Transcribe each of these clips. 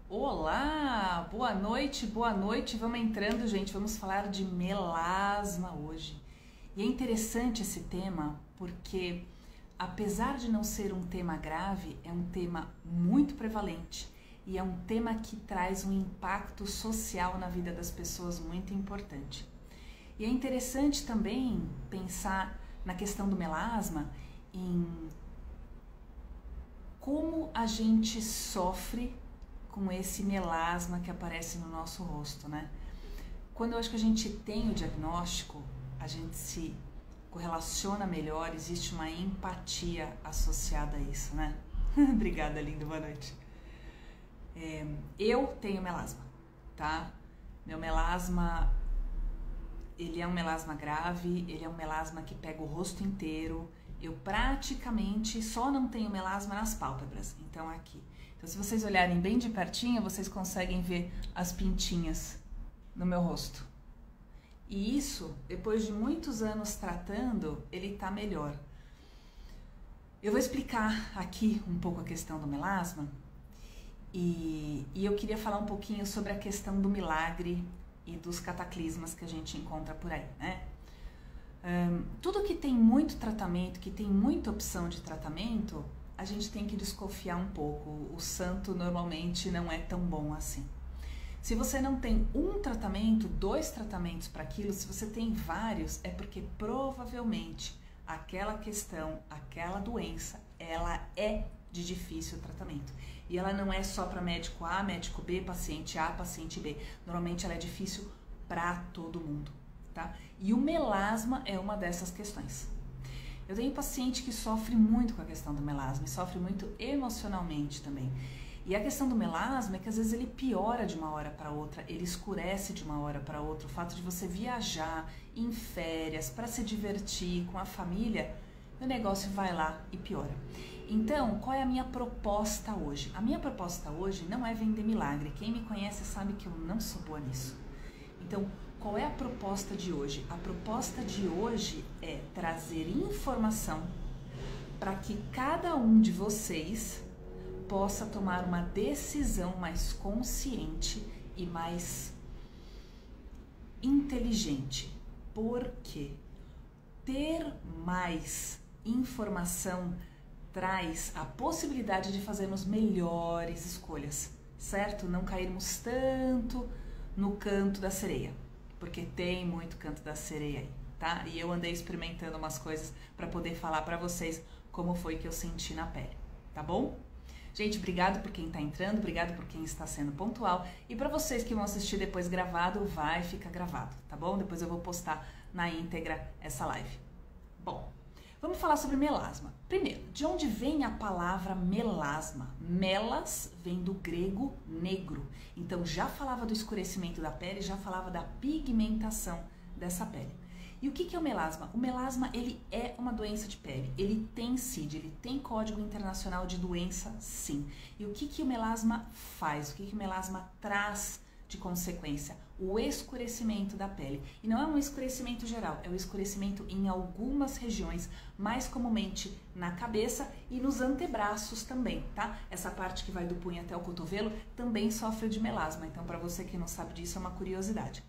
Olá, boa noite, vamos entrando, gente, vamos falar de melasma hoje. E é interessante esse tema porque, apesar de não ser um tema grave, é um tema muito prevalente e é um tema que traz um impacto social na vida das pessoas muito importante. E é interessante também pensar na questão do melasma, em como a gente sofre com esse melasma que aparece no nosso rosto, né? Quando eu acho que a gente tem o diagnóstico, a gente se correlaciona melhor, existe uma empatia associada a isso, né? Obrigada, lindo, boa noite. Eu tenho melasma, tá? Meu melasma, ele é um melasma grave, ele é um melasma que pega o rosto inteiro. Eu praticamente só não tenho melasma nas pálpebras, então aqui. Então, se vocês olharem bem de pertinho, vocês conseguem ver as pintinhas no meu rosto. E isso, depois de muitos anos tratando, ele tá melhor. Eu vou explicar aqui um pouco a questão do melasma e eu queria falar um pouquinho sobre a questão do milagre e dos cataclismas que a gente encontra por aí, né? Tudo que tem muito tratamento, que tem muita opção de tratamento, a gente tem que desconfiar um pouco. O santo normalmente não é tão bom assim. Se você não tem um tratamento, 2 tratamentos para aquilo, se você tem vários, é porque provavelmente aquela questão, aquela doença, ela é de difícil tratamento. E ela não é só para médico A, médico B, paciente A, paciente B. Normalmente ela é difícil para todo mundo, tá? E o melasma é uma dessas questões. Eu tenho paciente que sofre muito com a questão do melasma e sofre muito emocionalmente também. E a questão do melasma é que às vezes ele piora de uma hora para outra, ele escurece de uma hora para outra. O fato de você viajar em férias para se divertir com a família, o negócio vai lá e piora. Então, qual é a minha proposta hoje? A minha proposta hoje não é vender milagre. Quem me conhece sabe que eu não sou boa nisso. Então, qual é a proposta de hoje? A proposta de hoje é trazer informação para que cada um de vocês possa tomar uma decisão mais consciente e mais inteligente. Porque ter mais informação traz a possibilidade de fazermos melhores escolhas, certo? Não cairmos tanto no canto da sereia. Porque tem muito canto da sereia aí, tá? E eu andei experimentando umas coisas para poder falar para vocês como foi que eu senti na pele, tá bom? Gente, obrigado por quem tá entrando, obrigado por quem está sendo pontual. E para vocês que vão assistir depois gravado, vai ficar gravado, tá bom? Depois eu vou postar na íntegra essa live. Bom, vamos falar sobre melasma. Primeiro, de onde vem a palavra melasma? Melas vem do grego negro. Então já falava do escurecimento da pele, já falava da pigmentação dessa pele. E o que é o melasma? O melasma, ele é uma doença de pele. Ele tem CID, ele tem Código Internacional de Doença, sim. E o que o melasma faz? O que o melasma traz de consequência? O escurecimento da pele. E não é um escurecimento geral, é um escurecimento em algumas regiões, mais comumente na cabeça e nos antebraços também, tá? Essa parte que vai do punho até o cotovelo também sofre de melasma. Então, para você que não sabe disso, é uma curiosidade.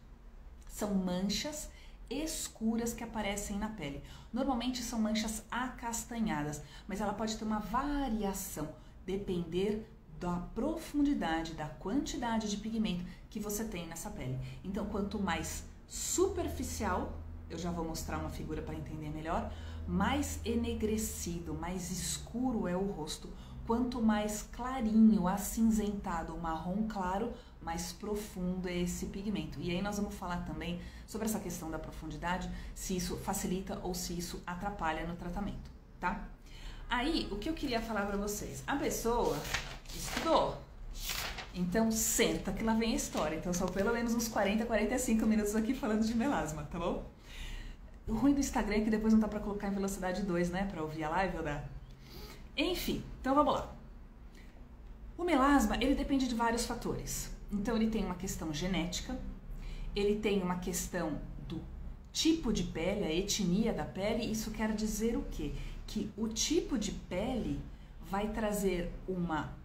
São manchas escuras que aparecem na pele. Normalmente são manchas acastanhadas, mas ela pode ter uma variação, depender da profundidade, da quantidade de pigmento que você tem nessa pele. Então, quanto mais superficial, eu já vou mostrar uma figura para entender melhor, mais enegrecido, mais escuro é o rosto. Quanto mais clarinho, acinzentado, marrom claro, mais profundo é esse pigmento. E aí nós vamos falar também sobre essa questão da profundidade, se isso facilita ou se isso atrapalha no tratamento, tá? Aí, o que eu queria falar para vocês? A pessoa estudou, então senta que lá vem a história. Então são pelo menos uns 40, 45 minutos aqui falando de melasma, tá bom? O ruim do Instagram é que depois não dá pra colocar em velocidade 2, né? Pra ouvir a live ou dá? Enfim, então vamos lá. O melasma, ele depende de vários fatores. Então ele tem uma questão genética, ele tem uma questão do tipo de pele, a etnia da pele. Isso quer dizer o quê? Que o tipo de pele vai trazer uma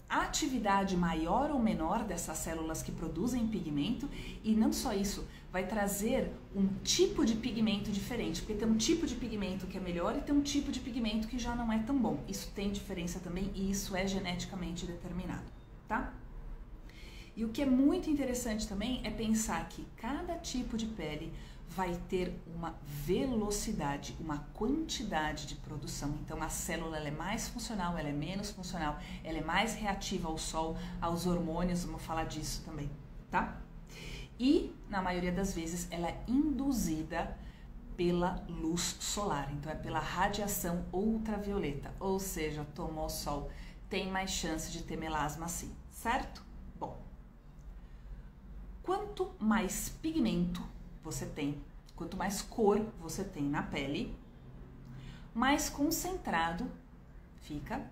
atividade maior ou menor dessas células que produzem pigmento, e não só isso, vai trazer um tipo de pigmento diferente, porque tem um tipo de pigmento que é melhor e tem um tipo de pigmento que já não é tão bom. Isso tem diferença também e isso é geneticamente determinado, tá? E o que é muito interessante também é pensar que cada tipo de pele vai ter uma velocidade, uma quantidade de produção. Então a célula ela é mais funcional, ela é menos funcional, ela é mais reativa ao sol, aos hormônios, vamos falar disso também, tá? E na maioria das vezes ela é induzida pela luz solar, então é pela radiação ultravioleta, ou seja, tomou sol, tem mais chance de ter melasma sim, certo? Bom, quanto mais pigmento você tem, quanto mais cor você tem na pele, mais concentrado fica,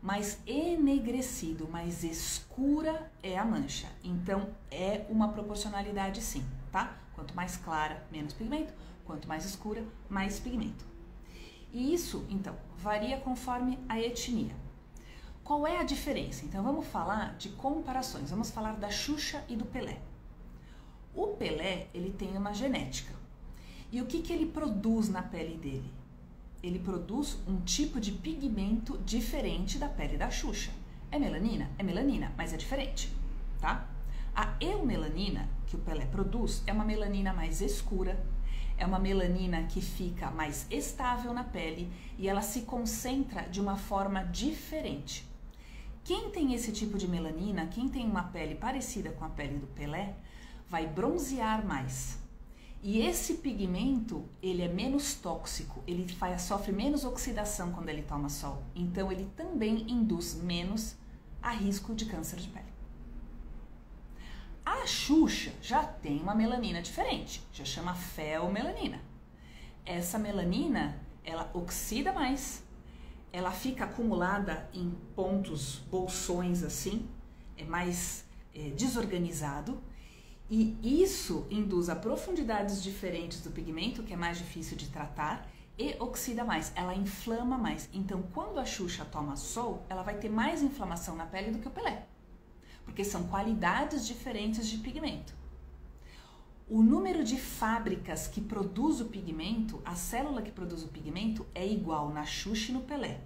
mais enegrecido, mais escura é a mancha. Então é uma proporcionalidade sim, tá? Quanto mais clara, menos pigmento, quanto mais escura, mais pigmento. E isso, então, varia conforme a etnia. Qual é a diferença? Então vamos falar de comparações, vamos falar da Xuxa e do Pelé. O Pelé, ele tem uma genética. E o que ele produz na pele dele? Ele produz um tipo de pigmento diferente da pele da Xuxa. É melanina? É melanina, mas é diferente, tá? A eumelanina que o Pelé produz é uma melanina mais escura, é uma melanina que fica mais estável na pele e ela se concentra de uma forma diferente. Quem tem esse tipo de melanina, quem tem uma pele parecida com a pele do Pelé, vai bronzear mais. E esse pigmento, ele é menos tóxico, ele sofre menos oxidação quando ele toma sol. Então, ele também induz menos a risco de câncer de pele. A Xuxa já tem uma melanina diferente, já chama feomelanina. Essa melanina, ela oxida mais, ela fica acumulada em pontos, bolsões assim, é mais desorganizado. E isso induz a profundidades diferentes do pigmento, que é mais difícil de tratar, e oxida mais, ela inflama mais. Então, quando a Xuxa toma sol, ela vai ter mais inflamação na pele do que o Pelé, porque são qualidades diferentes de pigmento. O número de fábricas que produz o pigmento, a célula que produz o pigmento, é igual na Xuxa e no Pelé,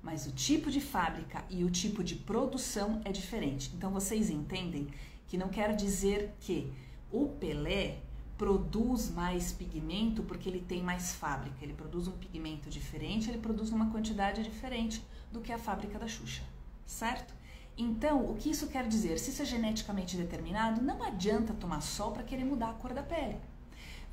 mas o tipo de fábrica e o tipo de produção é diferente. Então, vocês entendem que não quer dizer que o Pelé produz mais pigmento porque ele tem mais fábrica. Ele produz um pigmento diferente, ele produz uma quantidade diferente do que a fábrica da Xuxa, certo? Então, o que isso quer dizer? Se isso é geneticamente determinado, não adianta tomar sol para querer mudar a cor da pele.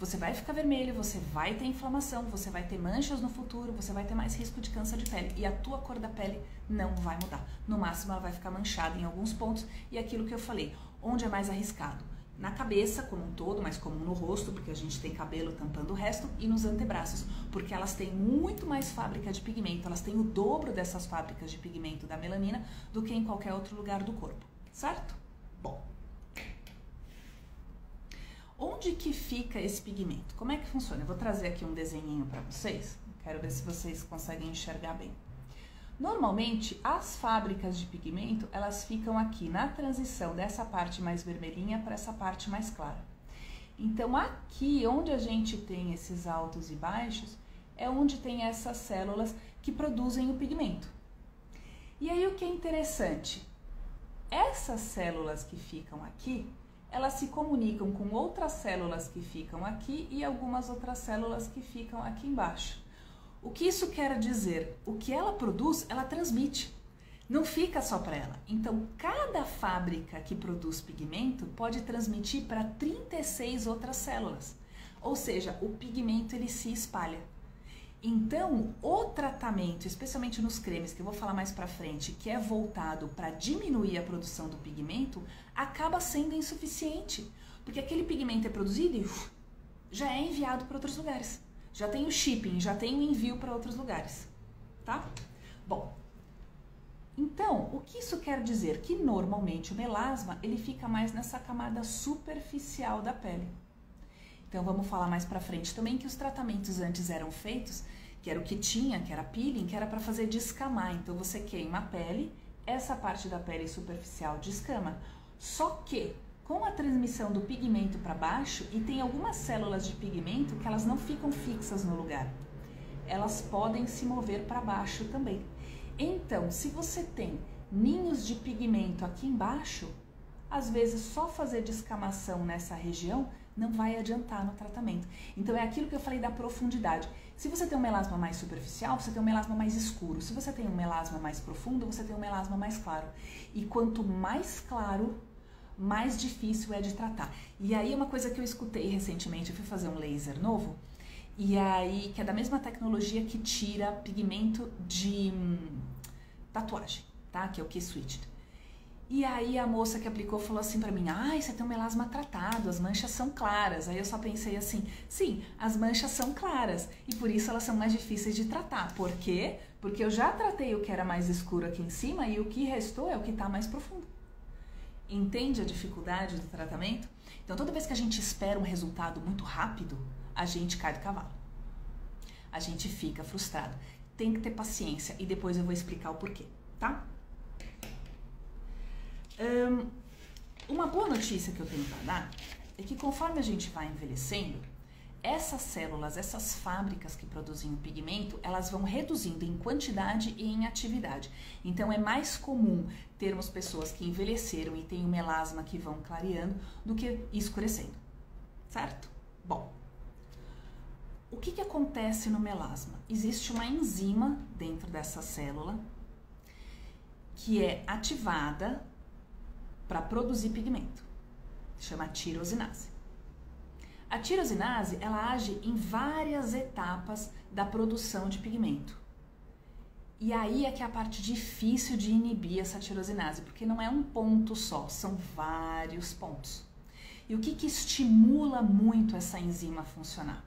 Você vai ficar vermelho, você vai ter inflamação, você vai ter manchas no futuro, você vai ter mais risco de câncer de pele e a tua cor da pele não vai mudar. No máximo, ela vai ficar manchada em alguns pontos e aquilo que eu falei, onde é mais arriscado? Na cabeça como um todo, mas como no rosto, porque a gente tem cabelo tampando o resto, e nos antebraços, porque elas têm muito mais fábrica de pigmento, elas têm o dobro dessas fábricas de pigmento da melanina do que em qualquer outro lugar do corpo, certo? Bom, onde que fica esse pigmento? Como é que funciona? Eu vou trazer aqui um desenhinho para vocês, quero ver se vocês conseguem enxergar bem. Normalmente, as fábricas de pigmento, elas ficam aqui na transição dessa parte mais vermelhinha para essa parte mais clara. Então, aqui onde a gente tem esses altos e baixos, é onde tem essas células que produzem o pigmento. E aí, o que é interessante? Essas células que ficam aqui, elas se comunicam com outras células que ficam aqui e algumas outras células que ficam aqui embaixo. O que isso quer dizer? O que ela produz, ela transmite. Não fica só para ela. Então, cada fábrica que produz pigmento pode transmitir para 36 outras células. Ou seja, o pigmento ele se espalha. Então, o tratamento, especialmente nos cremes, que eu vou falar mais para frente, que é voltado para diminuir a produção do pigmento, acaba sendo insuficiente. Porque aquele pigmento é produzido e já é enviado para outros lugares. Já tem o shipping, já tem o envio para outros lugares, tá? Bom, então, o que isso quer dizer? Que normalmente o melasma, ele fica mais nessa camada superficial da pele. Então, vamos falar mais pra frente também que os tratamentos antes eram feitos, que era o que tinha, que era peeling, que era para fazer descamar. Então, você queima a pele essa parte da pele superficial descama. Só que com a transmissão do pigmento para baixo, e tem algumas células de pigmento que elas não ficam fixas no lugar. Elas podem se mover para baixo também. Então, se você tem ninhos de pigmento aqui embaixo, às vezes só fazer descamação nessa região não vai adiantar no tratamento. Então é aquilo que eu falei da profundidade. Se você tem um melasma mais superficial, você tem um melasma mais escuro. Se você tem um melasma mais profundo, você tem um melasma mais claro. E quanto mais claro, mais difícil é de tratar. E aí uma coisa que eu escutei recentemente, eu fui fazer um laser novo, e aí que é da mesma tecnologia que tira pigmento de tatuagem, tá? Que é o K-Switched. E aí a moça que aplicou falou assim pra mim, você tem um melasma tratado, as manchas são claras. Aí eu só pensei assim, sim, as manchas são claras e por isso elas são mais difíceis de tratar. Por quê? Porque eu já tratei o que era mais escuro aqui em cima e o que restou é o que tá mais profundo. Entende a dificuldade do tratamento? Então toda vez que a gente espera um resultado muito rápido, a gente cai do cavalo. A gente fica frustrado. Tem que ter paciência e depois eu vou explicar o porquê, tá? Uma boa notícia que eu tenho para dar é que conforme a gente vai envelhecendo, essas células, essas fábricas que produzem o pigmento, elas vão reduzindo em quantidade e em atividade. Então é mais comum termos pessoas que envelheceram e têm o melasma que vão clareando do que escurecendo, certo? Bom, o que acontece no melasma? Existe uma enzima dentro dessa célula que é ativada para produzir pigmento, chama tirosinase. A tirosinase, ela age em várias etapas da produção de pigmento. E aí é que é a parte difícil de inibir essa tirosinase, porque não é um ponto só, são vários pontos. E o que estimula muito essa enzima a funcionar?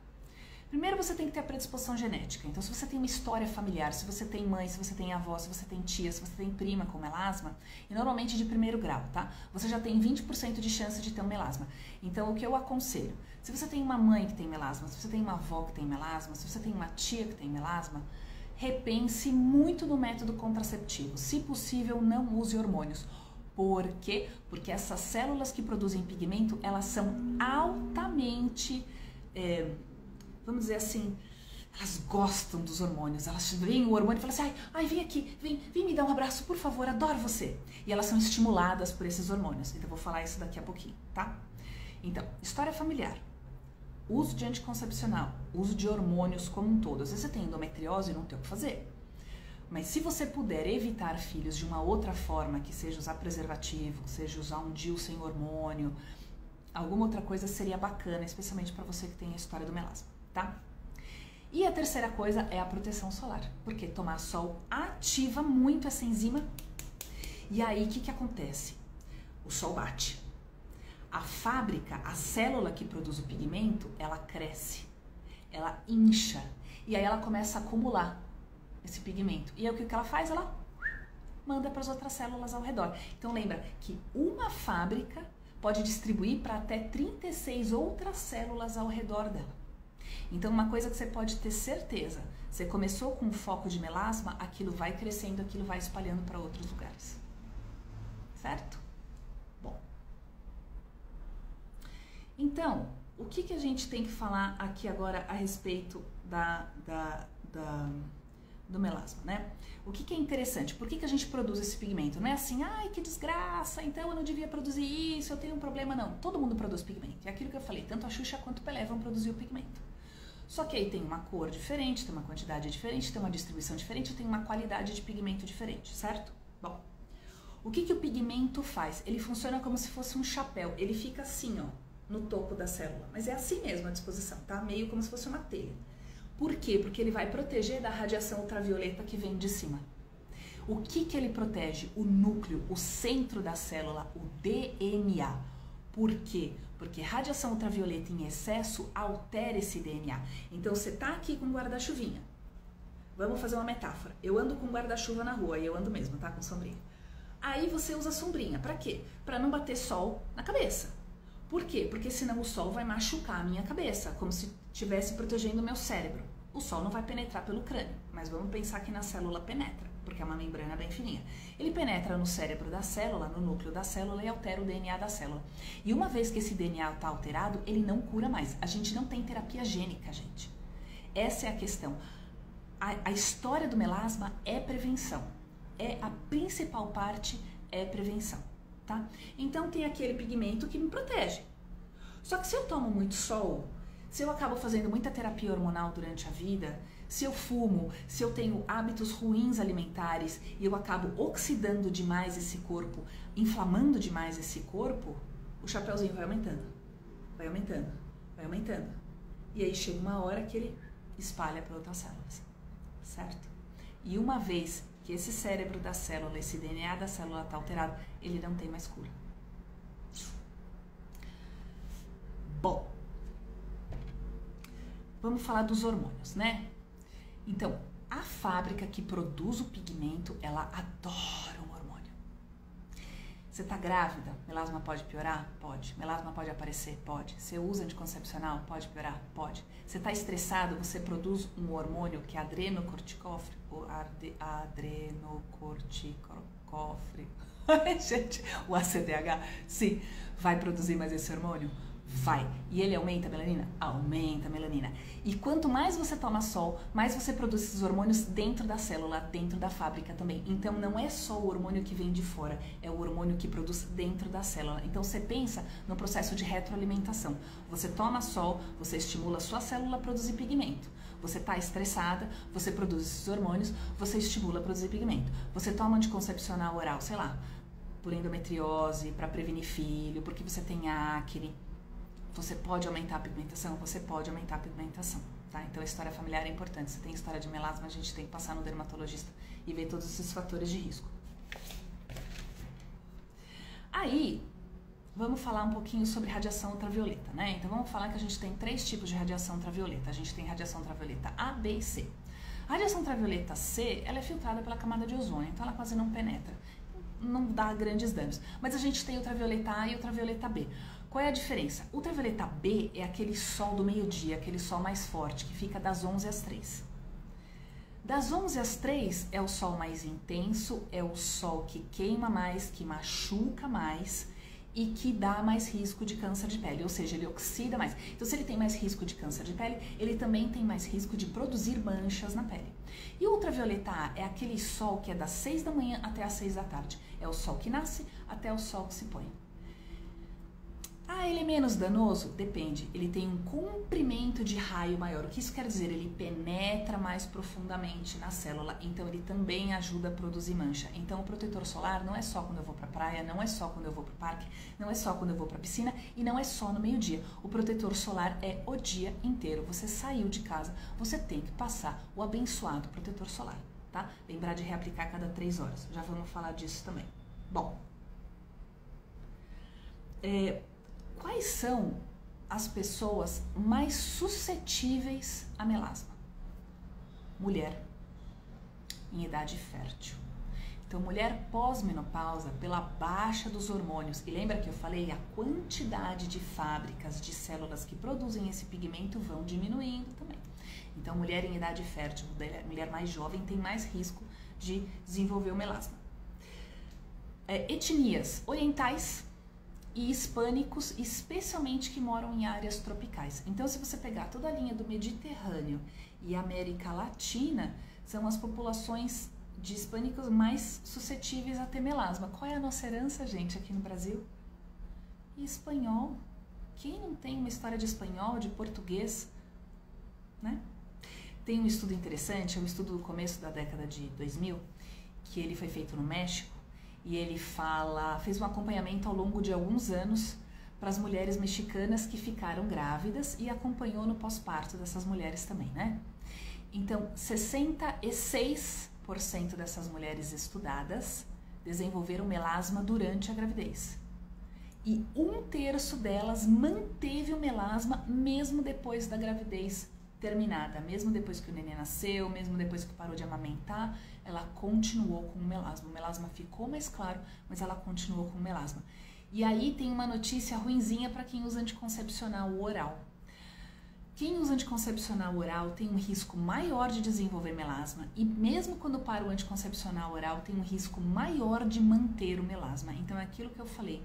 Primeiro você tem que ter a predisposição genética. Então se você tem uma história familiar, se você tem mãe, se você tem avó, se você tem tia, se você tem prima com melasma, e normalmente de primeiro grau, tá? Você já tem 20% de chance de ter um melasma. Então o que eu aconselho? Se você tem uma mãe que tem melasma, se você tem uma avó que tem melasma, se você tem uma tia que tem melasma, repense muito no método contraceptivo. Se possível, não use hormônios. Por quê? Porque essas células que produzem pigmento, elas são altamente... vamos dizer assim, elas gostam dos hormônios, elas veem o hormônio e falam assim, ai, vem aqui, vem me dar um abraço, por favor, adoro você. E elas são estimuladas por esses hormônios. Então eu vou falar isso daqui a pouquinho, tá? Então, história familiar, uso de anticoncepcional, uso de hormônios como um todo. Às vezes você tem endometriose e não tem o que fazer. Mas se você puder evitar filhos de uma outra forma, que seja usar preservativo, seja usar um DIU sem hormônio, alguma outra coisa seria bacana, especialmente para você que tem a história do melasma. Tá? E a terceira coisa é a proteção solar, porque tomar sol ativa muito essa enzima. E aí o que acontece? O sol bate. A fábrica, a célula que produz o pigmento, ela cresce, ela incha e aí ela começa a acumular esse pigmento. E aí o que ela faz? Ela manda para as outras células ao redor. Então lembra que uma fábrica pode distribuir para até 36 outras células ao redor dela. Então uma coisa que você pode ter certeza, você começou com um foco de melasma, aquilo vai crescendo, aquilo vai espalhando para outros lugares. Certo? Bom. Então, o que a gente tem que falar aqui agora a respeito do melasma, né? O que é interessante? Por que a gente produz esse pigmento? Não é assim, ai que desgraça, então eu não devia produzir isso, eu tenho um problema. Não, todo mundo produz pigmento. É aquilo que eu falei, tanto a Xuxa quanto o Pelé vão produzir o pigmento. Só que aí tem uma cor diferente, tem uma quantidade diferente, tem uma distribuição diferente, tem uma qualidade de pigmento diferente, certo? Bom, o que o pigmento faz? Ele funciona como se fosse um chapéu, ele fica assim, ó, no topo da célula, mas é assim mesmo a disposição, tá? Meio como se fosse uma telha. Por quê? Porque ele vai proteger da radiação ultravioleta que vem de cima. O que ele protege? O núcleo, o centro da célula, o DNA. Por quê? Porque radiação ultravioleta em excesso altera esse DNA. Então você tá aqui com guarda-chuvinha. Vamos fazer uma metáfora. Eu ando com guarda-chuva na rua, e eu ando mesmo, tá? Com sombrinha. Aí você usa sombrinha. Pra quê? Pra não bater sol na cabeça. Por quê? Porque senão o sol vai machucar a minha cabeça, como se estivesse protegendo o meu cérebro. O sol não vai penetrar pelo crânio, mas vamos pensar que na célula penetra. porque é uma membrana bem fininha. Ele penetra no cérebro da célula, no núcleo da célula e altera o DNA da célula. E uma vez que esse DNA está alterado, ele não cura mais. A gente não tem terapia gênica, gente. Essa é a questão. A história do melasma é prevenção. A principal parte é prevenção, tá? Então tem aquele pigmento que me protege. Só que se eu tomo muito sol, se eu acabo fazendo muita terapia hormonal durante a vida, se eu fumo, se eu tenho hábitos ruins alimentares e eu acabo oxidando demais esse corpo, inflamando demais esse corpo, o chapeuzinho vai aumentando, vai aumentando, vai aumentando. E aí chega uma hora que ele espalha para outras células, certo? E uma vez que esse cérebro da célula, esse DNA da célula está alterado, ele não tem mais cura. Bom, vamos falar dos hormônios, né? Então, a fábrica que produz o pigmento, ela adora um hormônio. Você tá grávida? Melasma pode piorar? Pode. Melasma pode aparecer? Pode. Você usa anticoncepcional? Pode piorar? Pode. Você tá estressado? Você produz um hormônio que é adrenocorticófero. Gente, o ACDH, sim, vai produzir mais esse hormônio? Vai. E ele aumenta a melanina? Aumenta a melanina. E quanto mais você toma sol, mais você produz esses hormônios dentro da célula, dentro da fábrica também. Então não é só o hormônio que vem de fora, é o hormônio que produz dentro da célula. Então você pensa no processo de retroalimentação. Você toma sol, você estimula a sua célula a produzir pigmento. Você está estressada, você produz esses hormônios, você estimula a produzir pigmento. Você toma anticoncepcional oral, sei lá, por endometriose, para prevenir filho, porque você tem acne. Você pode aumentar a pigmentação? Você pode aumentar a pigmentação, tá? Então a história familiar é importante. Se tem história de melasma, a gente tem que passar no dermatologista e ver todos esses fatores de risco. Aí, vamos falar um pouquinho sobre radiação ultravioleta, né? Então vamos falar que a gente tem 3 tipos de radiação ultravioleta. A gente tem radiação ultravioleta A, B e C. A radiação ultravioleta C, ela é filtrada pela camada de ozônio, então ela quase não penetra. Não dá grandes danos. Mas a gente tem ultravioleta A e ultravioleta B. Qual é a diferença? Ultravioleta B é aquele sol do meio-dia, aquele sol mais forte, que fica das 11 às 3. Das 11 às 3 é o sol mais intenso, é o sol que queima mais, que machuca mais e que dá mais risco de câncer de pele, ou seja, ele oxida mais. Então, se ele tem mais risco de câncer de pele, ele também tem mais risco de produzir manchas na pele. E o ultravioleta A é aquele sol que é das 6 da manhã até as 6 da tarde. É o sol que nasce até o sol que se põe. Ah, ele é menos danoso? Depende. Ele tem um comprimento de raio maior. O que isso quer dizer? Ele penetra mais profundamente na célula, então ele também ajuda a produzir mancha. Então o protetor solar não é só quando eu vou para a praia, não é só quando eu vou para o parque, não é só quando eu vou para a piscina e não é só no meio-dia. O protetor solar é o dia inteiro. Você saiu de casa, você tem que passar o abençoado protetor solar, tá? Lembrar de reaplicar a cada 3 horas. Já vamos falar disso também. Bom, quais são as pessoas mais suscetíveis a melasma? Mulher em idade fértil. Então, mulher pós-menopausa, pela baixa dos hormônios. E lembra que eu falei? A quantidade de fábricas de células que produzem esse pigmento vão diminuindo também. Então, mulher em idade fértil, mulher mais jovem, tem mais risco de desenvolver o melasma. Etnias orientais e hispânicos, especialmente que moram em áreas tropicais. Então, se você pegar toda a linha do Mediterrâneo e América Latina, são as populações de hispânicos mais suscetíveis a ter melasma. Qual é a nossa herança, gente, aqui no Brasil? E espanhol. Quem não tem uma história de espanhol, de português, né? Tem um estudo interessante, é um estudo do começo da década de 2000, que ele foi feito no México, e ele fez um acompanhamento ao longo de alguns anos para as mulheres mexicanas que ficaram grávidas e acompanhou no pós-parto dessas mulheres também, né? Então, 66% dessas mulheres estudadas desenvolveram melasma durante a gravidez. E 1/3 delas manteve o melasma mesmo depois da gravidez terminada, mesmo depois que o neném nasceu, mesmo depois que parou de amamentar, ela continuou com o melasma. O melasma ficou mais claro, mas ela continuou com o melasma. E aí tem uma notícia ruinzinha para quem usa anticoncepcional oral. Quem usa anticoncepcional oral tem um risco maior de desenvolver melasma e mesmo quando para o anticoncepcional oral tem um risco maior de manter o melasma. Então é aquilo que eu falei.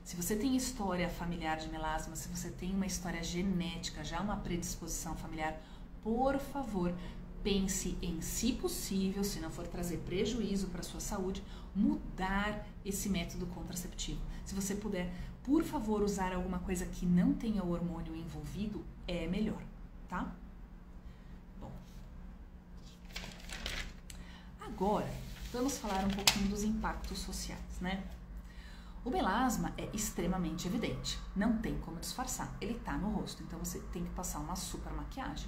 Se você tem história familiar de melasma, se você tem uma história genética, já uma predisposição familiar, por favor, pense em, se possível, se não for trazer prejuízo para a sua saúde, mudar esse método contraceptivo. Se você puder, por favor, usar alguma coisa que não tenha o hormônio envolvido, é melhor, tá? Bom, agora vamos falar um pouquinho dos impactos sociais, né? O melasma é extremamente evidente, não tem como disfarçar, ele tá no rosto, então você tem que passar uma super maquiagem.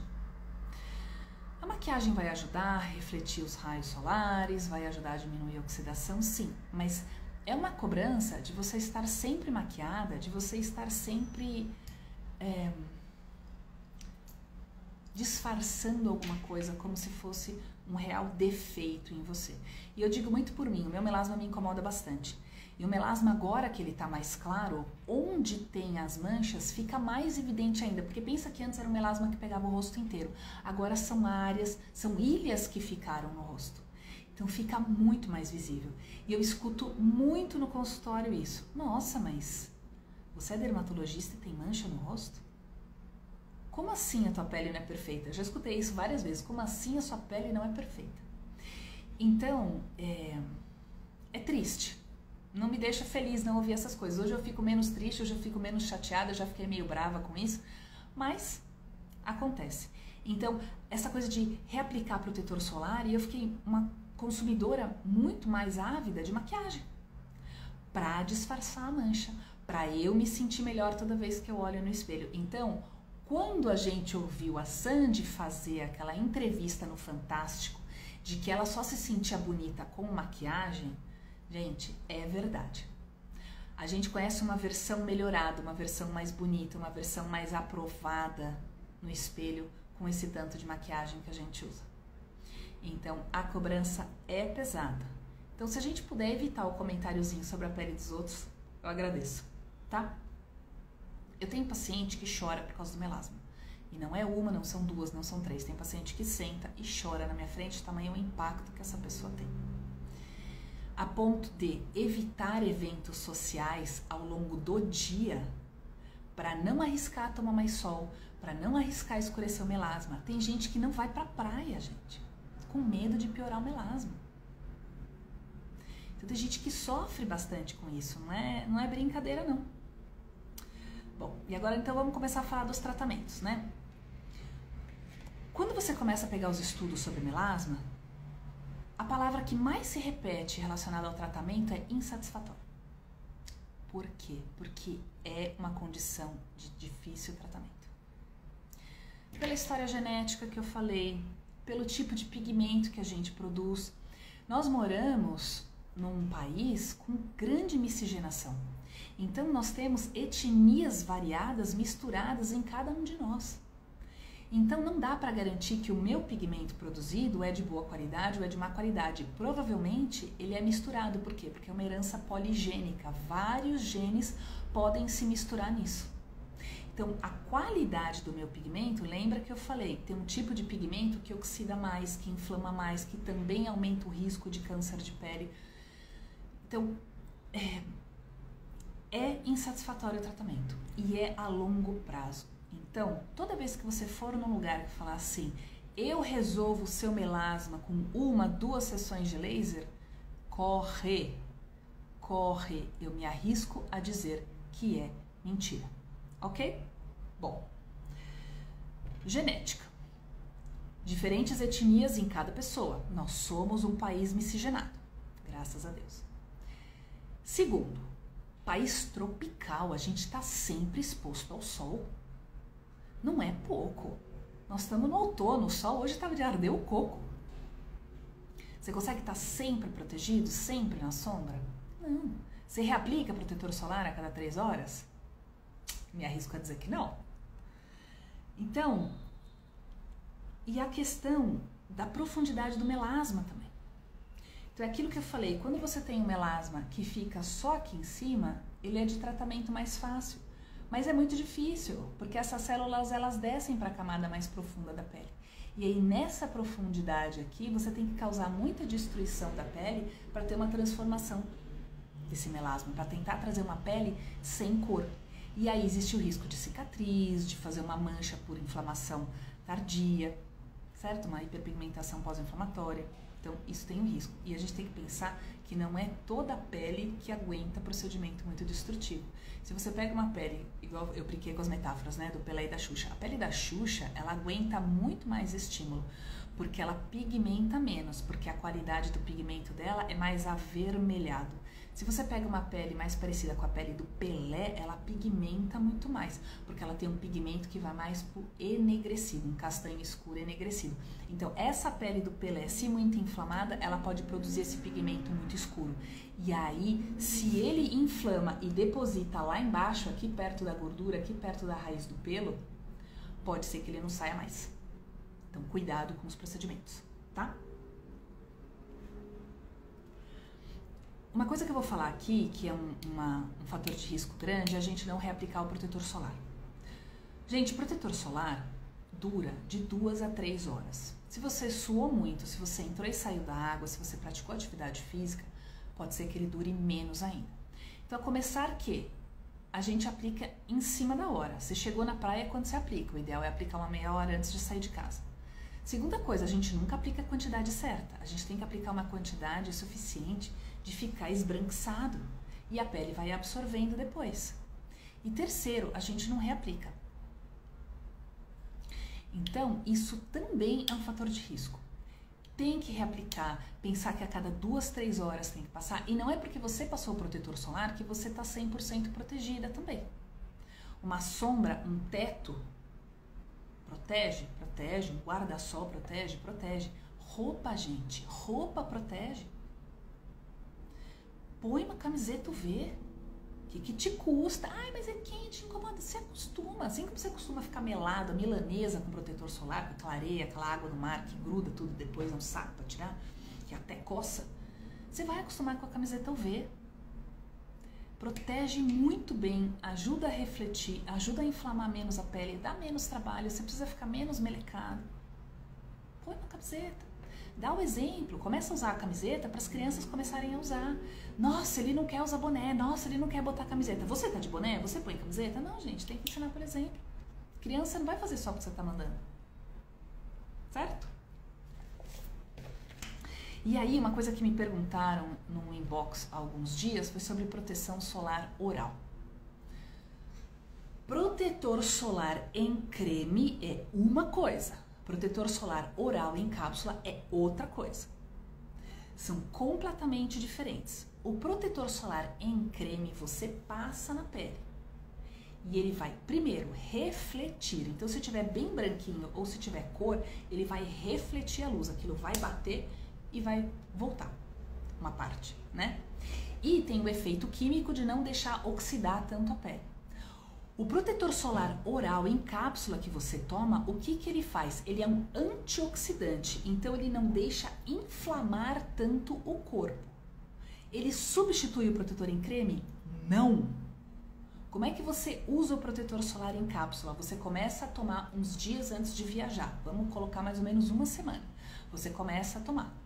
A maquiagem vai ajudar a refletir os raios solares, vai ajudar a diminuir a oxidação, sim, mas é uma cobrança de você estar sempre maquiada, de você estar sempre disfarçando alguma coisa como se fosse um real defeito em você. E eu digo muito por mim, o meu melasma me incomoda bastante. E o melasma agora que ele tá mais claro, onde tem as manchas fica mais evidente ainda, porque pensa que antes era um melasma que pegava o rosto inteiro. Agora são áreas, são ilhas que ficaram no rosto. Então fica muito mais visível. E eu escuto muito no consultório isso. Nossa, mas você é dermatologista e tem mancha no rosto? Como assim a tua pele não é perfeita? Eu já escutei isso várias vezes. Como assim a sua pele não é perfeita? Então, é triste. Não me deixa feliz não ouvir essas coisas. Hoje eu fico menos triste, hoje eu fico menos chateada, eu já fiquei meio brava com isso, mas acontece. Então, essa coisa de reaplicar protetor solar, e eu fiquei uma consumidora muito mais ávida de maquiagem para disfarçar a mancha, para eu me sentir melhor toda vez que eu olho no espelho. Então, quando a gente ouviu a Sandy fazer aquela entrevista no Fantástico de que ela só se sentia bonita com maquiagem, gente, é verdade. A gente conhece uma versão melhorada, uma versão mais bonita, uma versão mais aprovada no espelho com esse tanto de maquiagem que a gente usa. Então, a cobrança é pesada. Então, se a gente puder evitar o comentáriozinho sobre a pele dos outros, eu agradeço, tá? Eu tenho paciente que chora por causa do melasma. E não é uma, não são duas, não são três. Tem paciente que senta e chora na minha frente, tamanho o impacto que essa pessoa tem. A ponto de evitar eventos sociais ao longo do dia para não arriscar tomar mais sol, para não arriscar escurecer o melasma. Tem gente que não vai pra praia, gente, com medo de piorar o melasma. Então tem gente que sofre bastante com isso, não é brincadeira não. Bom, e agora então vamos começar a falar dos tratamentos, né? Quando você começa a pegar os estudos sobre melasma, a palavra que mais se repete relacionada ao tratamento é insatisfatório. Por quê? Porque é uma condição de difícil tratamento. Pela história genética que eu falei, pelo tipo de pigmento que a gente produz. Nós moramos num país com grande miscigenação. Então nós temos etnias variadas misturadas em cada um de nós. Então não dá para garantir que o meu pigmento produzido é de boa qualidade ou é de má qualidade. Provavelmente ele é misturado. Por quê? Porque é uma herança poligênica. Vários genes podem se misturar nisso. Então a qualidade do meu pigmento, lembra que eu falei, tem um tipo de pigmento que oxida mais, que inflama mais, que também aumenta o risco de câncer de pele. Então é insatisfatório o tratamento e é a longo prazo. Então, toda vez que você for num lugar que falar assim, eu resolvo o seu melasma com 1, 2 sessões de laser, corre, eu me arrisco a dizer que é mentira, ok? Bom, genética. Diferentes etnias em cada pessoa. Nós somos um país miscigenado, graças a Deus. Segundo, país tropical, a gente está sempre exposto ao sol. Não é pouco. Nós estamos no outono, o sol hoje estava de arder o coco. Você consegue estar sempre protegido, sempre na sombra? Não. Você reaplica protetor solar a cada 3 horas? Me arrisco a dizer que não. Então, e a questão da profundidade do melasma também. Então é aquilo que eu falei, quando você tem um melasma que fica só aqui em cima, ele é de tratamento mais fácil. Mas é muito difícil, porque essas células elas descem para a camada mais profunda da pele. E aí nessa profundidade aqui, você tem que causar muita destruição da pele para ter uma transformação desse melasma, para tentar trazer uma pele sem cor. E aí existe o risco de cicatriz, de fazer uma mancha por inflamação tardia, certo? Uma hiperpigmentação pós-inflamatória. Então isso tem um risco. E a gente tem que pensar que não é toda a pele que aguenta procedimento muito destrutivo. Se você pega uma pele, igual eu brinquei com as metáforas, né, do Pelé e da Xuxa. A pele da Xuxa, ela aguenta muito mais estímulo, porque ela pigmenta menos, porque a qualidade do pigmento dela é mais avermelhado. Se você pega uma pele mais parecida com a pele do Pelé, ela pigmenta muito mais, porque ela tem um pigmento que vai mais pro enegrecido, um castanho escuro enegrecido. Então, essa pele do Pelé, se muito inflamada, ela pode produzir esse pigmento muito escuro. E aí, se ele inflama e deposita lá embaixo, aqui perto da gordura, aqui perto da raiz do pelo, pode ser que ele não saia mais. Então, cuidado com os procedimentos, tá? Uma coisa que eu vou falar aqui, que é um fator de risco grande, é a gente não reaplicar o protetor solar. Gente, protetor solar dura de 2 a 3 horas. Se você suou muito, se você entrou e saiu da água, se você praticou atividade física, pode ser que ele dure menos ainda. Então, a começar que a gente aplica em cima da hora. Você chegou na praia, quando você aplica. O ideal é aplicar uma meia hora antes de sair de casa. Segunda coisa, a gente nunca aplica a quantidade certa. A gente tem que aplicar uma quantidade suficiente de ficar esbranquiçado. E a pele vai absorvendo depois. E terceiro, a gente não reaplica. Então, isso também é um fator de risco. Tem que reaplicar, pensar que a cada 2, 3 horas tem que passar. E não é porque você passou o protetor solar que você está 100% protegida também. Uma sombra, um teto, protege, um guarda-sol protege. Roupa, gente, roupa protege. Põe uma camiseta UV. O que te custa? Ai, mas é quente, incomoda. Você acostuma. Assim como você acostuma a ficar melada, milanesa com protetor solar, com aquela areia, aquela água do mar que gruda tudo depois no saco pra tirar, que até coça. Você vai acostumar com a camiseta UV. Protege muito bem, ajuda a refletir, ajuda a inflamar menos a pele, dá menos trabalho, você precisa ficar menos melecado. Põe uma camiseta. Dá o exemplo, começa a usar a camiseta para as crianças começarem a usar. Nossa, ele não quer usar boné, nossa, ele não quer botar camiseta. Você tá de boné? Você põe camiseta? Não, gente, tem que ensinar por exemplo. Criança não vai fazer só o que você tá mandando. Certo? E aí, uma coisa que me perguntaram no inbox há alguns dias foi sobre proteção solar oral. Protetor solar em creme é uma coisa. Protetor solar oral em cápsula é outra coisa. São completamente diferentes. O protetor solar em creme você passa na pele. E ele vai, primeiro, refletir. Então, se tiver bem branquinho ou se tiver cor, ele vai refletir a luz. Aquilo vai bater e vai voltar uma parte, né? E tem o efeito químico de não deixar oxidar tanto a pele. O protetor solar oral em cápsula que você toma, o que ele faz? Ele é um antioxidante, então ele não deixa inflamar tanto o corpo. Ele substitui o protetor em creme? Não! Como é que você usa o protetor solar em cápsula? Você começa a tomar uns dias antes de viajar. Vamos colocar mais ou menos uma semana. Você começa a tomar.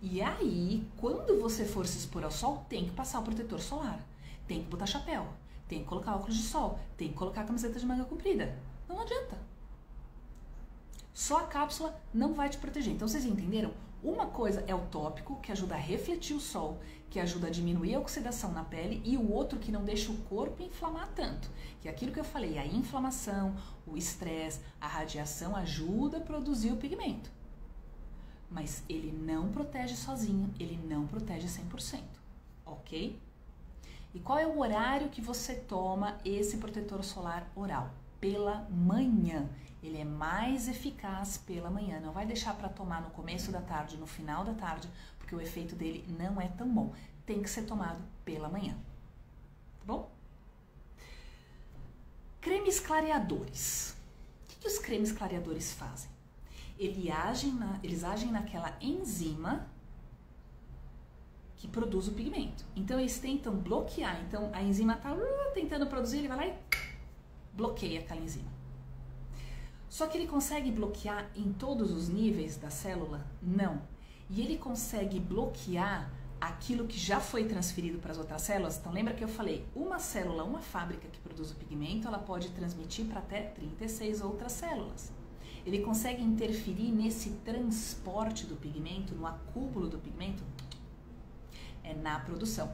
E aí, quando você for se expor ao sol, tem que passar o protetor solar. Tem que botar chapéu. Tem que colocar óculos de sol, tem que colocar camiseta de manga comprida. Não adianta. Só a cápsula não vai te proteger. Então, vocês entenderam? Uma coisa é o tópico, que ajuda a refletir o sol, que ajuda a diminuir a oxidação na pele, e o outro que não deixa o corpo inflamar tanto. Que é aquilo que eu falei, a inflamação, o estresse, a radiação ajuda a produzir o pigmento. Mas ele não protege sozinho, ele não protege 100%. Ok? E qual é o horário que você toma esse protetor solar oral? Pela manhã. Ele é mais eficaz pela manhã. Não vai deixar para tomar no começo da tarde, no final da tarde, porque o efeito dele não é tão bom. Tem que ser tomado pela manhã. Tá bom? Cremes clareadores. O que os cremes clareadores fazem? Eles agem naquela enzima que produz o pigmento. Então, eles tentam bloquear. Então, a enzima está tentando produzir, ele vai lá e bloqueia aquela enzima. Só que ele consegue bloquear em todos os níveis da célula? Não. E ele consegue bloquear aquilo que já foi transferido para as outras células. Então lembra que eu falei, uma célula, uma fábrica que produz o pigmento, ela pode transmitir para até 36 outras células. Ele consegue interferir nesse transporte do pigmento, no acúmulo do pigmento, na produção.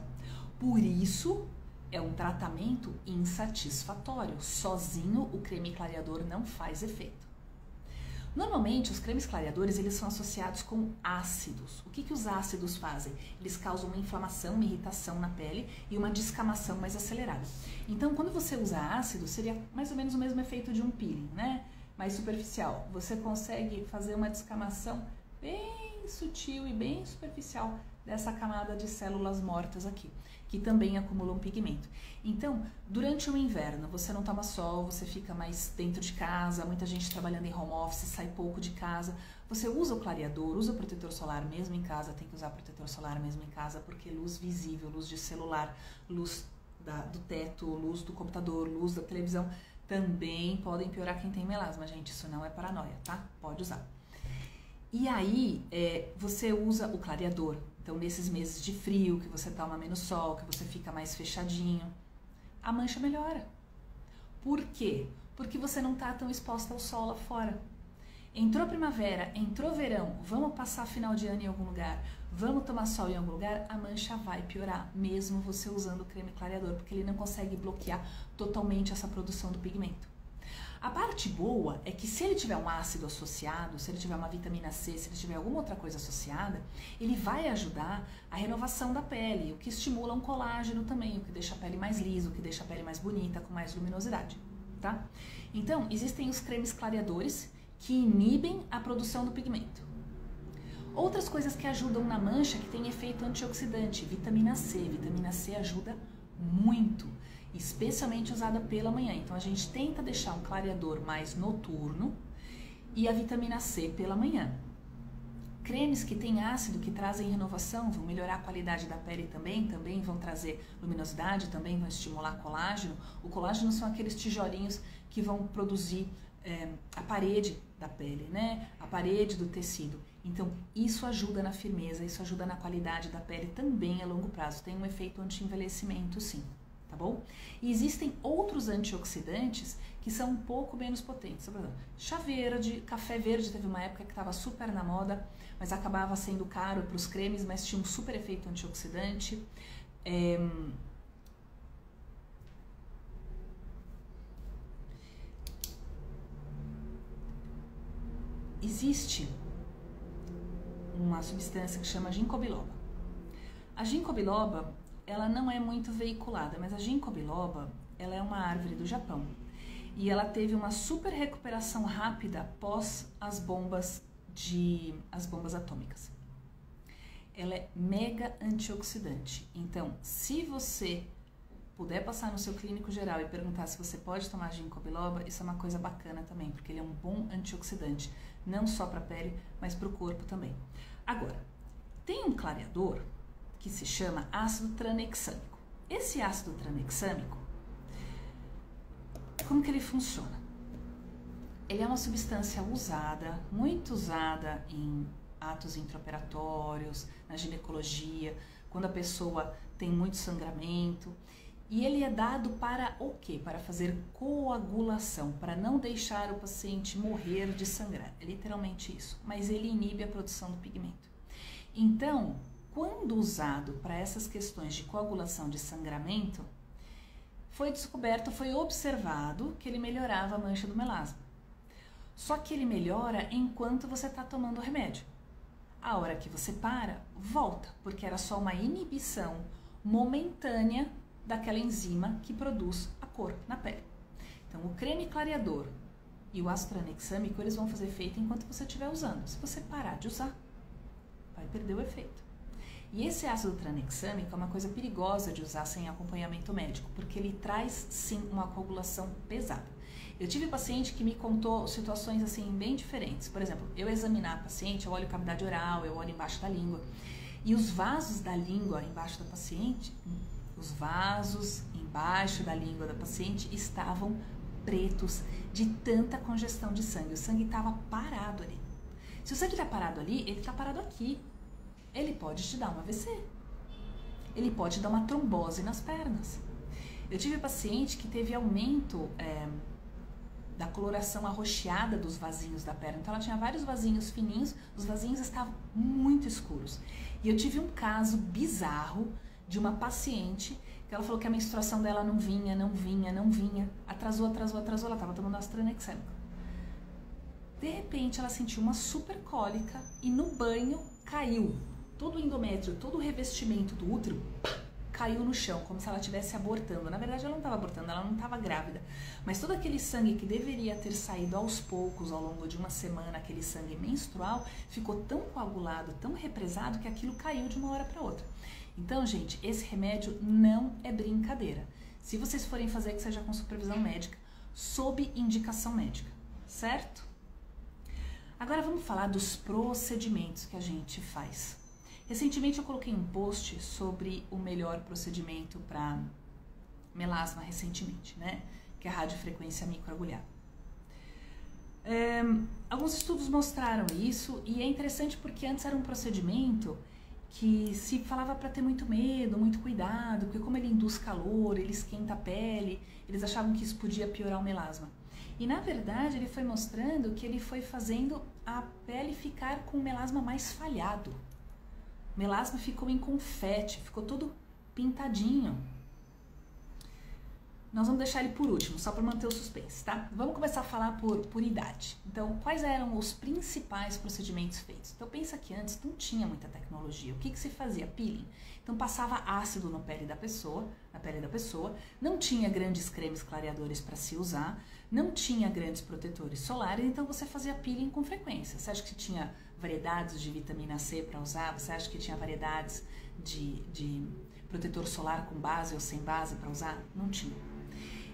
Por isso, é um tratamento insatisfatório. Sozinho, o creme clareador não faz efeito. Normalmente, os cremes clareadores, eles são associados com ácidos. O que os ácidos fazem? Eles causam uma inflamação, uma irritação na pele e uma descamação mais acelerada. Então, quando você usa ácido, seria mais ou menos o mesmo efeito de um peeling, né? Mais superficial. Você consegue fazer uma descamação bem sutil e bem superficial dessa camada de células mortas aqui, que também acumulam pigmento. Então, durante o inverno, você não toma sol, você fica mais dentro de casa, muita gente trabalhando em home office, sai pouco de casa, você usa o clareador, usa o protetor solar mesmo em casa, tem que usar protetor solar mesmo em casa, porque luz visível, luz de celular, luz do teto, luz do computador, luz da televisão, também podem piorar quem tem melasma, gente, isso não é paranoia, tá? Pode usar. E aí, você usa o clareador. Então, nesses meses de frio, que você toma menos sol, que você fica mais fechadinho, a mancha melhora. Por quê? Porque você não está tão exposta ao sol lá fora. Entrou primavera, entrou verão, vamos passar final de ano em algum lugar, vamos tomar sol em algum lugar, a mancha vai piorar, mesmo você usando o creme clareador, porque ele não consegue bloquear totalmente essa produção do pigmento. A parte boa é que se ele tiver um ácido associado, se ele tiver uma vitamina C, se ele tiver alguma outra coisa associada, ele vai ajudar a renovação da pele, o que estimula um colágeno também, o que deixa a pele mais lisa, o que deixa a pele mais bonita, com mais luminosidade, tá? Então, existem os cremes clareadores que inibem a produção do pigmento. Outras coisas que ajudam na mancha, que tem efeito antioxidante, vitamina C. Vitamina C ajuda muito, especialmente usada pela manhã. Então a gente tenta deixar um clareador mais noturno e a vitamina C pela manhã. Cremes que têm ácido, que trazem renovação, vão melhorar a qualidade da pele também vão trazer luminosidade, também vão estimular colágeno. O colágeno são aqueles tijolinhos que vão produzir a parede da pele, né? A parede do tecido. Então isso ajuda na firmeza, isso ajuda na qualidade da pele também a longo prazo. Tem um efeito anti-envelhecimento, sim. Tá bom? E existem outros antioxidantes que são um pouco menos potentes. Por exemplo, chá verde, café verde, teve uma época que estava super na moda, mas acabava sendo caro para os cremes, mas tinha um super efeito antioxidante. Existe uma substância que chama ginkgo biloba. A ginkgo biloba, ela não é muito veiculada, mas a ginkgo biloba, ela é uma árvore do Japão e ela teve uma super recuperação rápida após as bombas atômicas. Ela é mega antioxidante. Então, se você puder passar no seu clínico geral e perguntar se você pode tomar ginkgo biloba, isso é uma coisa bacana também, porque ele é um bom antioxidante, não só para a pele, mas para o corpo também. Agora, tem um clareador que se chama ácido tranexâmico. Esse ácido tranexâmico, como que ele funciona? Ele é uma substância usada, muito usada em atos intraoperatórios, na ginecologia, quando a pessoa tem muito sangramento. E ele é dado para o quê? Para fazer coagulação, para não deixar o paciente morrer de sangrar. É literalmente isso. Mas ele inibe a produção do pigmento. Então, quando usado para essas questões de coagulação de sangramento, foi descoberto, foi observado que ele melhorava a mancha do melasma. Só que ele melhora enquanto você está tomando o remédio. A hora que você para, volta, porque era só uma inibição momentânea daquela enzima que produz a cor na pele. Então, o creme clareador e o ácido tranexâmico, eles vão fazer efeito enquanto você estiver usando. Se você parar de usar, vai perder o efeito. E esse ácido tranexâmico é uma coisa perigosa de usar sem acompanhamento médico, porque ele traz, sim, uma coagulação pesada. Eu tive paciente que me contou situações, assim, bem diferentes. Por exemplo, eu examinar a paciente, eu olho cavidade oral, eu olho embaixo da língua, e os vasos da língua embaixo da paciente, os vasos embaixo da língua da paciente estavam pretos de tanta congestão de sangue. O sangue estava parado ali. Se o sangue está parado ali, ele está parado aqui. Ele pode te dar um AVC. Ele pode dar uma trombose nas pernas. Eu tive paciente que teve aumento da coloração arroxeada dos vasinhos da perna. Então ela tinha vários vasinhos fininhos, os vasinhos estavam muito escuros. E eu tive um caso bizarro de uma paciente que ela falou que a menstruação dela não vinha. Atrasou, ela estava tomando astronexêmico. De repente ela sentiu uma super cólica e no banho caiu. Todo o endométrio, todo o revestimento do útero caiu no chão, como se ela estivesse abortando. Na verdade, ela não estava abortando, ela não estava grávida. Mas todo aquele sangue que deveria ter saído aos poucos ao longo de uma semana, aquele sangue menstrual, ficou tão coagulado, tão represado, que aquilo caiu de uma hora para outra. Então, gente, esse remédio não é brincadeira. Se vocês forem fazer, que seja com supervisão médica, sob indicação médica, certo? Agora vamos falar dos procedimentos que a gente faz. Recentemente eu coloquei um post sobre o melhor procedimento para melasma recentemente, né? Que é a radiofrequência microagulhada. Alguns estudos mostraram isso e é interessante porque antes era um procedimento que se falava para ter muito medo, muito cuidado, porque como ele induz calor, ele esquenta a pele, eles achavam que isso podia piorar o melasma. E na verdade ele foi mostrando que ele foi fazendo a pele ficar com o melasma mais falhado. O melasma ficou em confete, ficou todo pintadinho. Nós vamos deixar ele por último, só para manter o suspense, tá? Vamos começar a falar por idade. Então, quais eram os principais procedimentos feitos? Então, pensa que antes não tinha muita tecnologia. O que se fazia? Peeling. Então, passava ácido na pele da pessoa, não tinha grandes cremes clareadores para se usar, não tinha grandes protetores solares, então você fazia peeling com frequência. Você acha que tinha variedades de vitamina C para usar? Você acha que tinha variedades de protetor solar com base ou sem base para usar? Não tinha.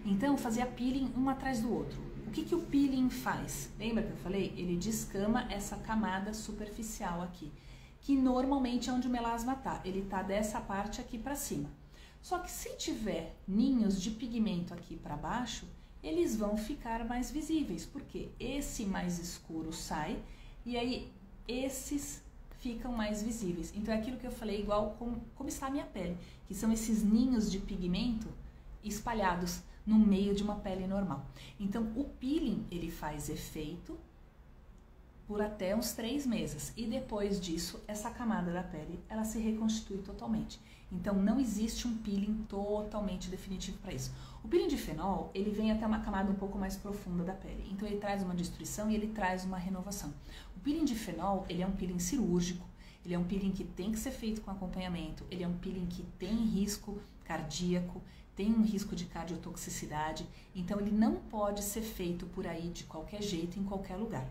Então, fazia peeling um atrás do outro. O que o peeling faz? Lembra que eu falei? Ele descama essa camada superficial aqui, que normalmente é onde o melasma tá. Ele tá dessa parte aqui para cima. Só que se tiver ninhos de pigmento aqui para baixo, eles vão ficar mais visíveis, porque esse mais escuro sai e aí esses ficam mais visíveis. Então é aquilo que eu falei, igual como está a minha pele, que são esses ninhos de pigmento espalhados no meio de uma pele normal. Então o peeling ele faz efeito por até uns 3 meses e depois disso essa camada da pele ela se reconstitui totalmente. Então não existe um peeling totalmente definitivo para isso. O peeling de fenol ele vem até uma camada um pouco mais profunda da pele, então ele traz uma destruição e ele traz uma renovação. O peeling de fenol ele é um peeling cirúrgico, ele é um peeling que tem que ser feito com acompanhamento, ele é um peeling que tem risco cardíaco, tem um risco de cardiotoxicidade, então ele não pode ser feito por aí de qualquer jeito, em qualquer lugar,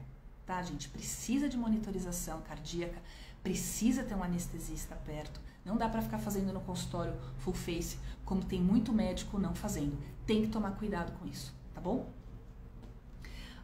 tá, gente? Precisa de monitorização cardíaca, precisa ter um anestesista perto, não dá para ficar fazendo no consultório full face, como tem muito médico não fazendo, tem que tomar cuidado com isso, tá bom?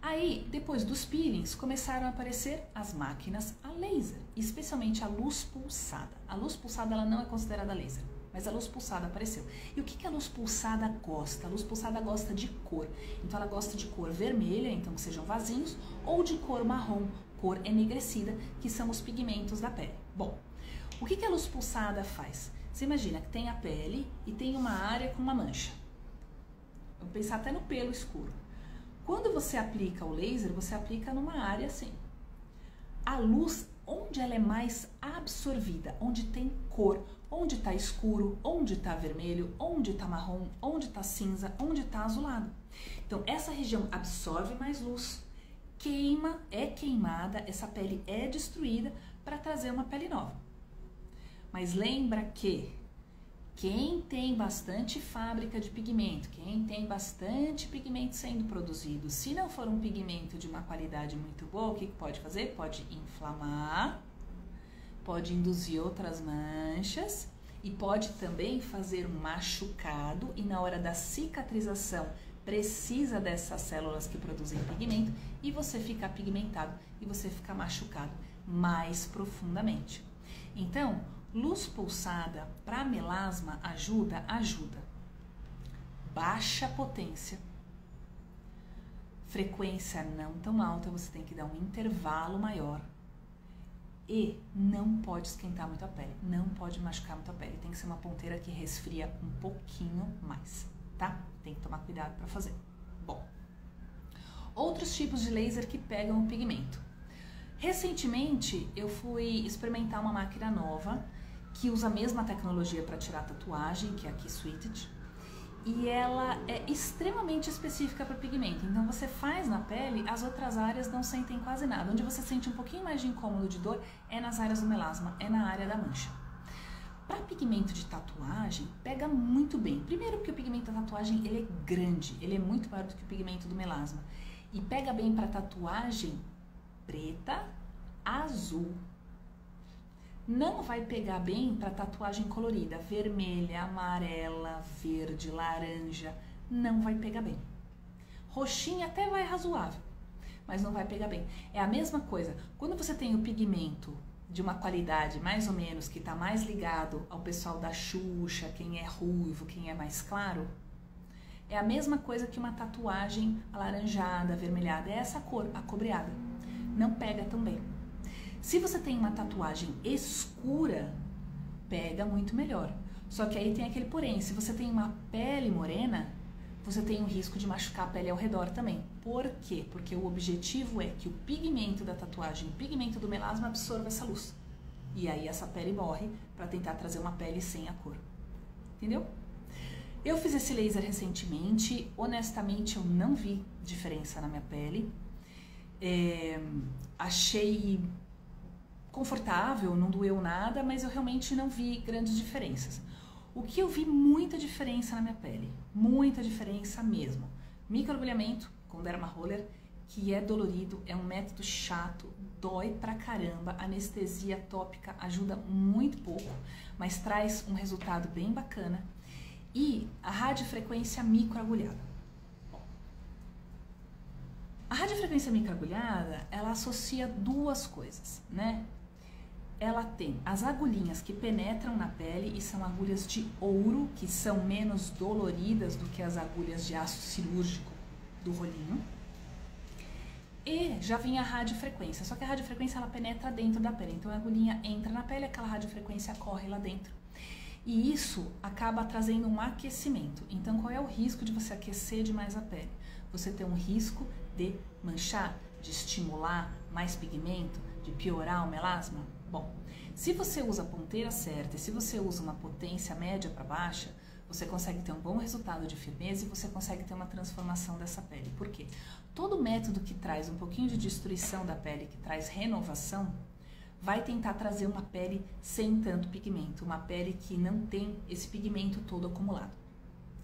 Aí, depois dos peelings, começaram a aparecer as máquinas a laser, especialmente a luz pulsada. A luz pulsada ela não é considerada laser, mas a luz pulsada apareceu. E o que a luz pulsada gosta? A luz pulsada gosta de cor. Então ela gosta de cor vermelha, então que sejam vasinhos, ou de cor marrom, cor enegrecida, que são os pigmentos da pele. Bom, o que a luz pulsada faz? Você imagina que tem a pele e tem uma área com uma mancha. Vamos pensar até no pelo escuro. Quando você aplica o laser, você aplica numa área assim. A luz, onde ela é mais absorvida, onde tem cor, onde está escuro, onde está vermelho, onde está marrom, onde está cinza, onde está azulado. Então, essa região absorve mais luz, queima, é queimada, essa pele é destruída para trazer uma pele nova. Mas lembra que quem tem bastante fábrica de pigmento, quem tem bastante pigmento sendo produzido, se não for um pigmento de uma qualidade muito boa, o que pode fazer? Pode inflamar, pode induzir outras manchas e pode também fazer um machucado e na hora da cicatrização precisa dessas células que produzem pigmento e você fica pigmentado e você fica machucado mais profundamente. Então, luz pulsada para melasma ajuda. Baixa potência, frequência não tão alta, você tem que dar um intervalo maior. E não pode esquentar muito a pele, não pode machucar muito a pele. Tem que ser uma ponteira que resfria um pouquinho mais, tá? Tem que tomar cuidado para fazer. Bom, outros tipos de laser que pegam o pigmento. Recentemente eu fui experimentar uma máquina nova que usa a mesma tecnologia para tirar tatuagem, que é a K-Sweeted. E ela é extremamente específica para pigmento. Então você faz na pele, as outras áreas não sentem quase nada. Onde você sente um pouquinho mais de incômodo, de dor, é nas áreas do melasma, é na área da mancha. Para pigmento de tatuagem, pega muito bem. Primeiro porque o pigmento da tatuagem ele é grande, ele é muito maior do que o pigmento do melasma. E pega bem para tatuagem preta, azul. Não vai pegar bem para tatuagem colorida, vermelha, amarela, verde, laranja, não vai pegar bem. Roxinha até vai razoável, mas não vai pegar bem. É a mesma coisa, quando você tem o pigmento de uma qualidade mais ou menos, que está mais ligado ao pessoal da Xuxa, quem é ruivo, quem é mais claro, é a mesma coisa que uma tatuagem alaranjada, avermelhada, é essa cor, acobreada, não pega tão bem. Se você tem uma tatuagem escura, pega muito melhor. Só que aí tem aquele porém, se você tem uma pele morena, você tem um risco de machucar a pele ao redor também. Por quê? Porque o objetivo é que o pigmento da tatuagem, o pigmento do melasma absorva essa luz. E aí essa pele morre para tentar trazer uma pele sem a cor. Entendeu? Eu fiz esse laser recentemente, honestamente eu não vi diferença na minha pele. Achei confortável, não doeu nada, mas eu realmente não vi grandes diferenças. O que eu vi muita diferença na minha pele, muita diferença mesmo. Microagulhamento com derma roller, que é dolorido, é um método chato, dói pra caramba, anestesia tópica ajuda muito pouco, mas traz um resultado bem bacana. E a radiofrequência microagulhada. A radiofrequência microagulhada, ela associa duas coisas, né? Ela tem as agulhinhas que penetram na pele e são agulhas de ouro, que são menos doloridas do que as agulhas de aço cirúrgico do rolinho. E já vem a radiofrequência, só que a radiofrequência ela penetra dentro da pele, então a agulhinha entra na pele, aquela radiofrequência corre lá dentro. E isso acaba trazendo um aquecimento. Então qual é o risco de você aquecer demais a pele? Você tem um risco de manchar, de estimular mais pigmento, de piorar o melasma? Bom, se você usa a ponteira certa e se você usa uma potência média para baixa, você consegue ter um bom resultado de firmeza e você consegue ter uma transformação dessa pele. Por quê? Todo método que traz um pouquinho de destruição da pele, que traz renovação, vai tentar trazer uma pele sem tanto pigmento, uma pele que não tem esse pigmento todo acumulado.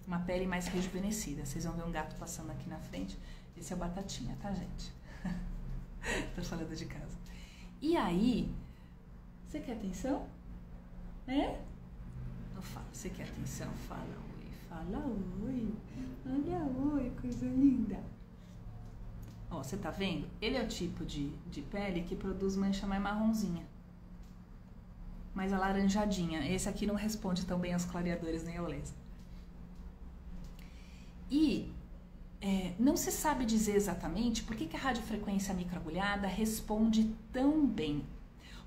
Uma pele mais rejuvenescida. Vocês vão ver um gato passando aqui na frente. Esse é o Batatinha, tá, gente? Tô falando de casa. E aí, você quer atenção? É? Não fala. Você quer atenção? Fala oi. Fala oi. Olha oi, coisa linda. Ó, você tá vendo? Ele é o tipo de pele que produz mancha mais marronzinha. Mais alaranjadinha. Esse aqui não responde tão bem aos clareadores nem ao laser. E não se sabe dizer exatamente por que a radiofrequência microagulhada responde tão bem.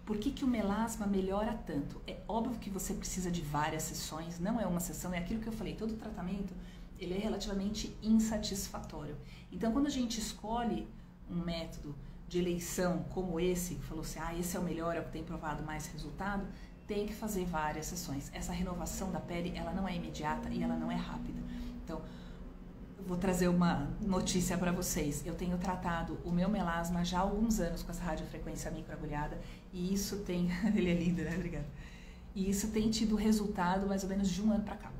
Por que o melasma melhora tanto? É óbvio que você precisa de várias sessões, não é uma sessão, é aquilo que eu falei, todo tratamento ele é relativamente insatisfatório. Então quando a gente escolhe um método de eleição como esse, que falou assim, esse é o melhor, é o que tem provado mais resultado, tem que fazer várias sessões. Essa renovação da pele, ela não é imediata e ela não é rápida. Então, vou trazer uma notícia para vocês. Eu tenho tratado o meu melasma já há alguns anos com essa radiofrequência microagulhada e isso tem... Ele é lindo, né? Obrigada. E isso tem tido resultado mais ou menos de 1 ano para cá.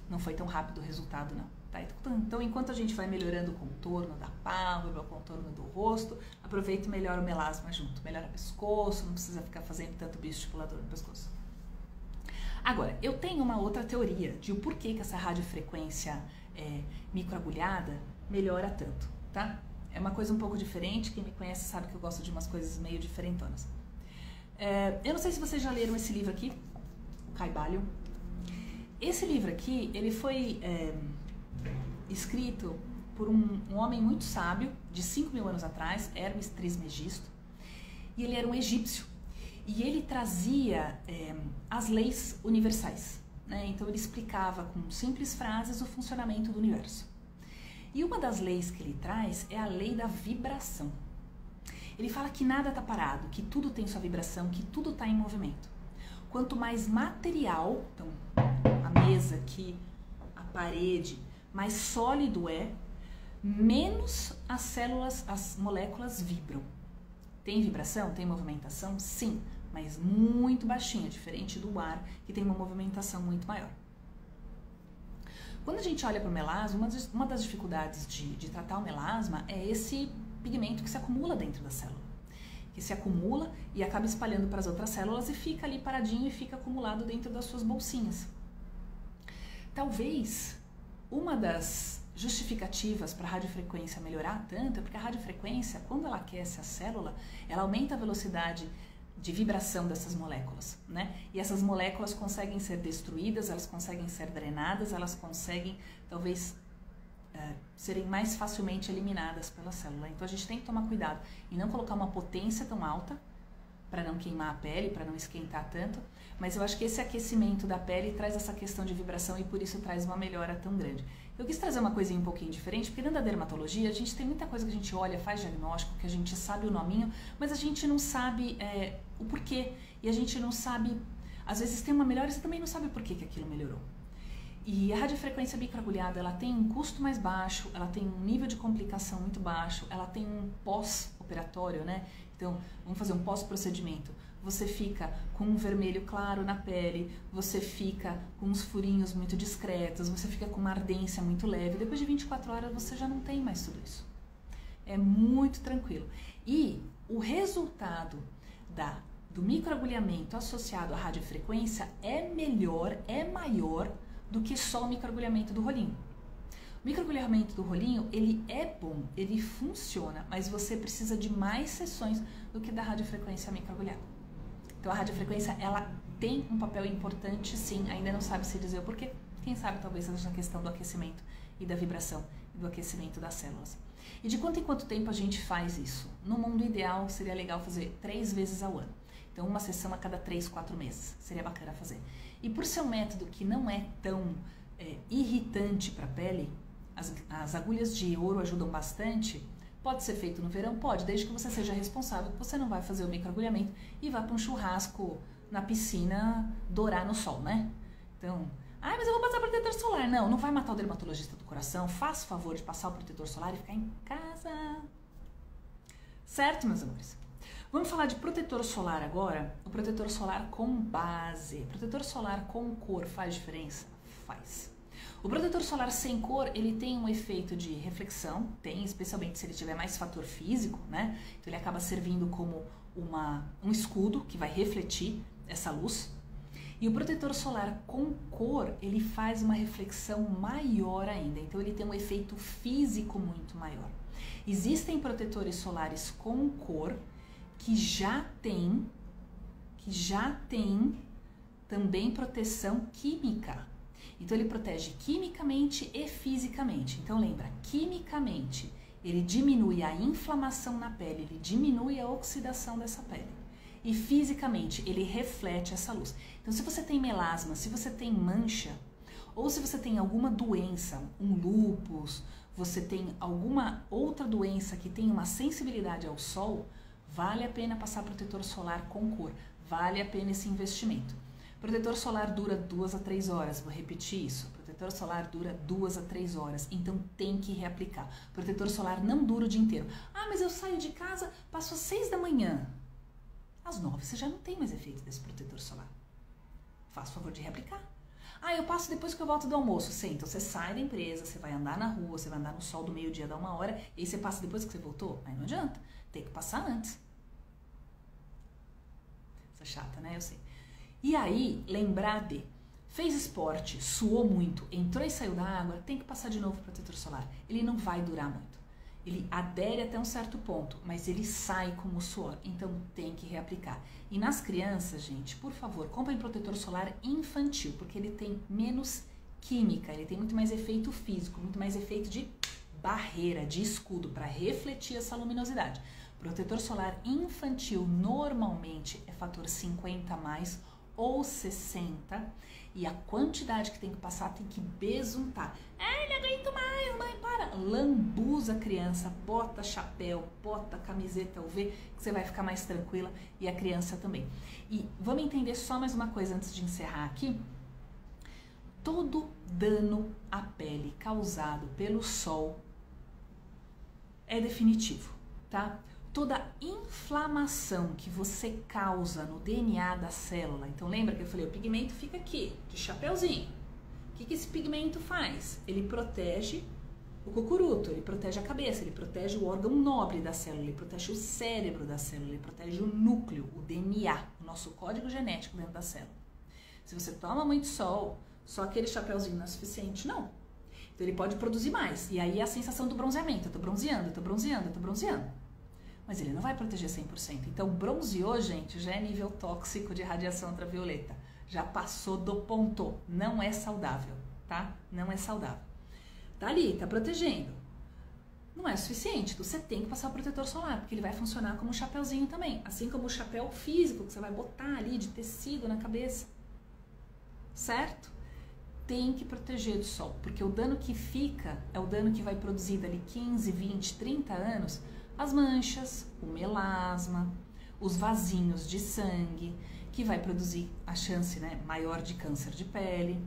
Não foi tão rápido o resultado, não. Tá? Então, enquanto a gente vai melhorando o contorno da pálpebra, o contorno do rosto, aproveita e melhora o melasma junto. Melhora o pescoço, não precisa ficar fazendo tanto bioestimulador no pescoço. Agora, eu tenho uma outra teoria de o porquê que essa radiofrequência microagulhada melhora tanto, tá? É uma coisa um pouco diferente, quem me conhece sabe que eu gosto de umas coisas meio diferentonas. Eu não sei se vocês já leram esse livro aqui, o Kybalion. Esse livro aqui, ele foi escrito por um homem muito sábio, de 5.000 anos atrás, Hermes Trismegisto, e ele era um egípcio. E ele trazia as leis universais, né? Então ele explicava com simples frases o funcionamento do universo. E uma das leis que ele traz é a lei da vibração. Ele fala que nada está parado, que tudo tem sua vibração, que tudo está em movimento. Quanto mais material, então a mesa aqui, a parede, mais sólido é, menos as células, as moléculas vibram. Tem vibração? Tem movimentação? Sim, mas muito baixinha, diferente do ar, que tem uma movimentação muito maior. Quando a gente olha para o melasma, uma das dificuldades de tratar o melasma é esse pigmento que se acumula dentro da célula. Que se acumula e acaba espalhando para as outras células e fica ali paradinho e fica acumulado dentro das suas bolsinhas. Talvez uma das justificativas para a radiofrequência melhorar tanto é porque a radiofrequência, quando ela aquece a célula, ela aumenta a velocidade de vibração dessas moléculas, né? E essas moléculas conseguem ser destruídas, elas conseguem ser drenadas, elas conseguem, talvez, serem mais facilmente eliminadas pela célula. Então a gente tem que tomar cuidado e não colocar uma potência tão alta para não queimar a pele, para não esquentar tanto, mas eu acho que esse aquecimento da pele traz essa questão de vibração e por isso traz uma melhora tão grande. Eu quis trazer uma coisinha um pouquinho diferente, porque dentro da dermatologia a gente tem muita coisa que a gente olha, faz diagnóstico, que a gente sabe o nominho, mas a gente não sabe o porquê, e a gente não sabe, às vezes tem uma melhora e você também não sabe por que aquilo melhorou. E a radiofrequência microagulhada, ela tem um custo mais baixo, ela tem um nível de complicação muito baixo, ela tem um pós-operatório, né? Então, vamos fazer um pós-procedimento. Você fica com um vermelho claro na pele, você fica com uns furinhos muito discretos, você fica com uma ardência muito leve. Depois de 24 horas você já não tem mais tudo isso. É muito tranquilo. E o resultado do microagulhamento associado à radiofrequência é melhor, é maior do que só o microagulhamento do rolinho. O microagulhamento do rolinho, ele é bom, ele funciona, mas você precisa de mais sessões do que da radiofrequência microagulhada. Então a radiofrequência, ela tem um papel importante sim, ainda não sabe se dizer o porquê. Quem sabe talvez seja a questão do aquecimento e da vibração e do aquecimento das células. E de quanto em quanto tempo a gente faz isso? No mundo ideal seria legal fazer 3 vezes ao ano. Então uma sessão a cada 3, 4 meses, seria bacana fazer. E por ser um método que não é tão irritante para a pele, as agulhas de ouro ajudam bastante. Pode ser feito no verão? Pode, desde que você seja responsável, que você não vai fazer o microagulhamento e vá para um churrasco na piscina dourar no sol, né? Então, mas eu vou passar protetor solar. Não, não vai matar o dermatologista do coração. Faça o favor de passar o protetor solar e ficar em casa. Certo, meus amores? Vamos falar de protetor solar agora. O protetor solar com base. Protetor solar com cor faz diferença? Faz. O protetor solar sem cor, ele tem um efeito de reflexão, tem, especialmente se ele tiver mais fator físico, né? Então ele acaba servindo como um escudo que vai refletir essa luz. E o protetor solar com cor, ele faz uma reflexão maior ainda, então ele tem um efeito físico muito maior. Existem protetores solares com cor que já tem também proteção química. Então ele protege quimicamente e fisicamente. Então lembra, quimicamente ele diminui a inflamação na pele, ele diminui a oxidação dessa pele. E fisicamente ele reflete essa luz. Então se você tem melasma, se você tem mancha, ou se você tem alguma doença, um lúpus, você tem alguma outra doença que tem uma sensibilidade ao sol, vale a pena passar protetor solar com cor, vale a pena esse investimento. Protetor solar dura 2 a 3 horas, vou repetir isso. Protetor solar dura 2 a 3 horas, então tem que reaplicar. Protetor solar não dura o dia inteiro. Mas eu saio de casa, passo às 6 da manhã. Às 9 você já não tem mais efeito desse protetor solar. Faça o favor de reaplicar. Eu passo depois que eu volto do almoço. Sim, então você sai da empresa, você vai andar na rua, você vai andar no sol do meio-dia, dá 1 hora, e aí você passa depois que você voltou? Aí não adianta, tem que passar antes. Isso é chata, né? Eu sei. E aí, lembrar de, fez esporte, suou muito, entrou e saiu da água, tem que passar de novo o protetor solar. Ele não vai durar muito. Ele adere até um certo ponto, mas ele sai como suor, então tem que reaplicar. E nas crianças, gente, por favor, comprem protetor solar infantil, porque ele tem menos química, ele tem muito mais efeito físico, muito mais efeito de barreira, de escudo para refletir essa luminosidade. Protetor solar infantil normalmente é fator 50 a mais ou 60 e a quantidade que tem que passar tem que besuntar. Ai, não aguento mais, mãe, para. Lambuza a criança, bota chapéu, bota camiseta UV, que você vai ficar mais tranquila e a criança também. E vamos entender só mais uma coisa antes de encerrar aqui. Todo dano à pele causado pelo sol é definitivo, tá? Toda inflamação que você causa no DNA da célula, então lembra que eu falei, o pigmento fica aqui, de chapeuzinho. O que esse pigmento faz? Ele protege o cocuruto, ele protege a cabeça, ele protege o órgão nobre da célula, ele protege o cérebro da célula, ele protege o núcleo, o DNA, o nosso código genético dentro da célula. Se você toma muito sol, só aquele chapeuzinho não é suficiente, não. Então ele pode produzir mais, e aí a sensação do bronzeamento, eu tô bronzeando, eu tô bronzeando, eu tô bronzeando. Mas ele não vai proteger 100%. Então, bronzeou, gente, já é nível tóxico de radiação ultravioleta. Já passou do ponto. Não é saudável, tá? Não é saudável. Tá ali, tá protegendo. Não é suficiente. Você tem que passar o protetor solar, porque ele vai funcionar como um chapeuzinho também. Assim como o chapéu físico que você vai botar ali de tecido na cabeça. Certo? Tem que proteger do sol, porque o dano que fica é o dano que vai produzir dali 15, 20, 30 anos... as manchas, o melasma, os vasinhos de sangue, que vai produzir a chance, né, maior de câncer de pele.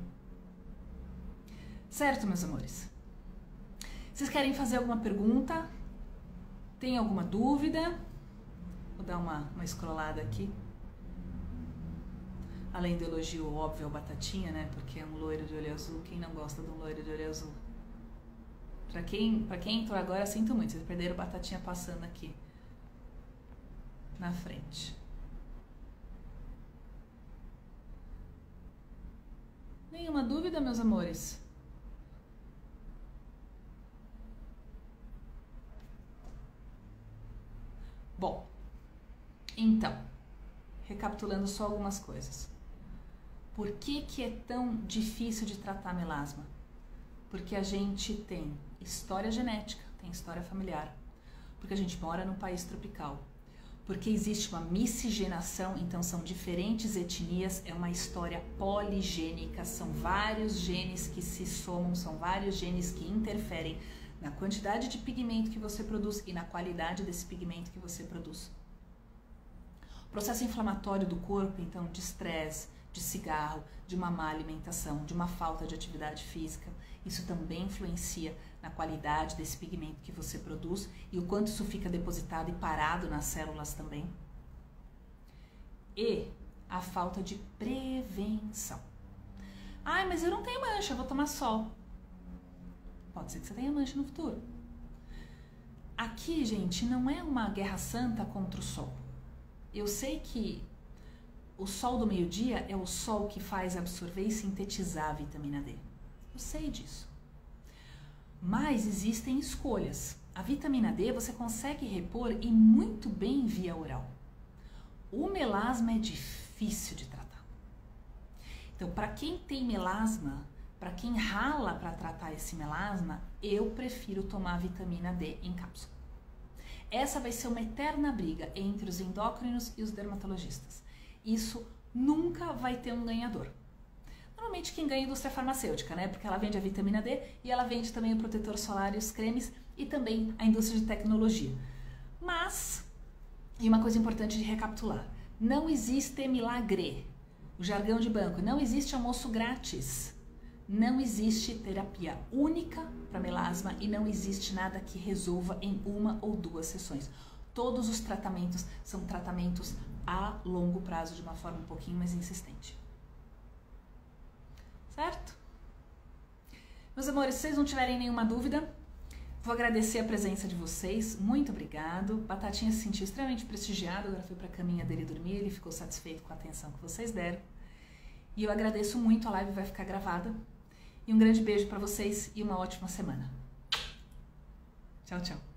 Certo, meus amores? Vocês querem fazer alguma pergunta? Tem alguma dúvida? Vou dar uma scrollada aqui. Além do elogio óbvio ao Batatinha, né, porque é um loiro de olho azul. Quem não gosta de um loiro de olho azul? Pra quem entrou agora, sinto muito, vocês perderam Batatinha passando aqui na frente. Nenhuma dúvida, meus amores? Bom, então, recapitulando só algumas coisas. Por que é tão difícil de tratar melasma? Porque a gente tem história genética, tem história familiar, porque a gente mora num país tropical, porque existe uma miscigenação, então são diferentes etnias, é uma história poligênica, são vários genes que se somam, são vários genes que interferem na quantidade de pigmento que você produz e na qualidade desse pigmento que você produz. O processo inflamatório do corpo, então, de estresse, de cigarro, de uma má alimentação, de uma falta de atividade física, isso também influencia na qualidade desse pigmento que você produz e o quanto isso fica depositado e parado nas células também. E a falta de prevenção. Ai, mas eu não tenho mancha, vou tomar sol. Pode ser que você tenha mancha no futuro. Aqui, gente, não é uma guerra santa contra o sol. Eu sei que o sol do meio-dia é o sol que faz absorver e sintetizar a vitamina D. Eu sei disso. Mas existem escolhas. A vitamina D você consegue repor e muito bem via oral. O melasma é difícil de tratar. Então, para quem tem melasma, para quem rala para tratar esse melasma, eu prefiro tomar vitamina D em cápsula. Essa vai ser uma eterna briga entre os endócrinos e os dermatologistas. Isso nunca vai ter um ganhador. Normalmente quem ganha é a indústria farmacêutica, né? Porque ela vende a vitamina D e ela vende também o protetor solar e os cremes e também a indústria de tecnologia. Mas, e uma coisa importante de recapitular, não existe milagre. O jargão de banco, não existe almoço grátis. Não existe terapia única para melasma e não existe nada que resolva em uma ou duas sessões. Todos os tratamentos são tratamentos a longo prazo, de uma forma um pouquinho mais insistente. Certo? Meus amores, se vocês não tiverem nenhuma dúvida, vou agradecer a presença de vocês. Muito obrigado. Batatinha se sentiu extremamente prestigiado, agora foi para a caminha dele dormir, ele ficou satisfeito com a atenção que vocês deram. E eu agradeço muito, a live vai ficar gravada. E um grande beijo para vocês e uma ótima semana. Tchau, tchau.